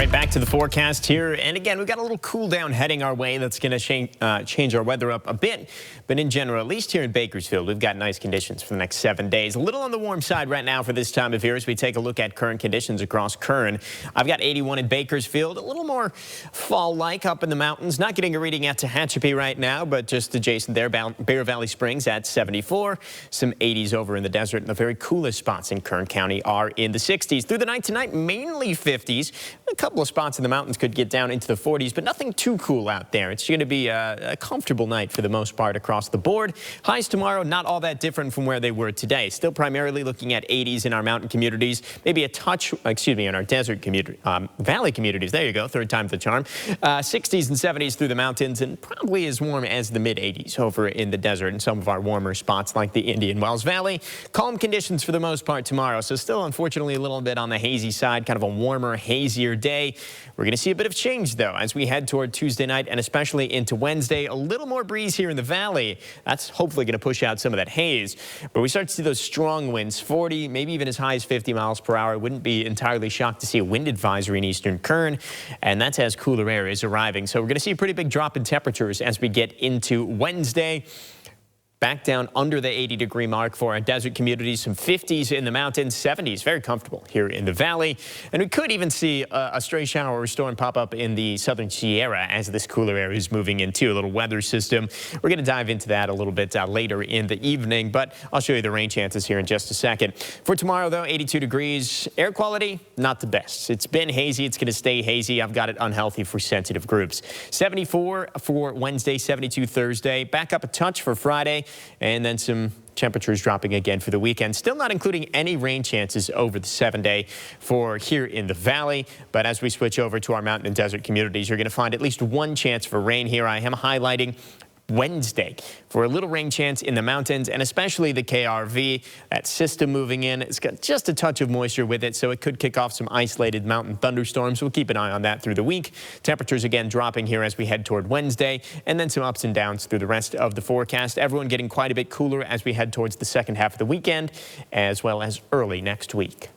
right, back to the forecast here. And again, we've got a little cool down heading our way that's going to change our weather up a bit. But in general, at least here in Bakersfield, we've got nice conditions for the next 7 days. A little on the warm side right now for this time of year as we take a look at current conditions across Kern. I've got 81 in Bakersfield, a little more fall-like up in the mountains. Not getting a reading at Tehachapi right now, but just adjacent there, Bear Valley Springs at 74. Some 80s over in the desert, and the very coolest spots in Kern County are in the 60s. Through the night tonight, mainly 50s. A couple of spots in the mountains could get down into the 40s, but nothing too cool out there. It's going to be a comfortable night for the most part across the board. Highs tomorrow, not all that different from where they were today. Still primarily looking at 80s in our mountain communities, maybe a touch, in our desert community, valley communities. There you go, third time's the charm. 60s and 70s through the mountains, and probably as warm as the mid-80s over in the desert and some of our warmer spots like the Indian Wells Valley. Calm conditions for the most part tomorrow, so still unfortunately a little bit on the hazy side, kind of a warmer, hazier day. We're going to see a bit of change, though, as we head toward Tuesday night and especially into Wednesday. A little more breeze here in the valley. That's hopefully going to push out some of that haze. But we start to see those strong winds, 40, maybe even as high as 50 miles per hour. I wouldn't be entirely shocked to see a wind advisory in eastern Kern, and that's as cooler air is arriving. So we're going to see a pretty big drop in temperatures as we get into Wednesday. Back down under the 80-degree mark for our desert communities, some 50s in the mountains, 70s, very comfortable here in the valley. And we could even see a stray shower or storm pop up in the southern Sierra as this cooler air is moving into a little weather system. We're going to dive into that a little bit later in the evening, but I'll show you the rain chances here in just a second. For tomorrow, though, 82 degrees. Air quality, not the best. It's been hazy. It's going to stay hazy. I've got it unhealthy for sensitive groups. 74 for Wednesday, 72 Thursday. Back up a touch for Friday. And then some temperatures dropping again for the weekend. Still not including any rain chances over the 7-day for here in the valley. But as we switch over to our mountain and desert communities, you're going to find at least one chance for rain here. I am highlighting Wednesday for a little rain chance in the mountains and especially the KRV. That system moving in, it's got just a touch of moisture with it, so it could kick off some isolated mountain thunderstorms. We'll keep an eye on that through the week. Temperatures again dropping here as we head toward Wednesday, and then some ups and downs through the rest of the forecast. Everyone getting quite a bit cooler as we head towards the second half of the weekend as well as early next week.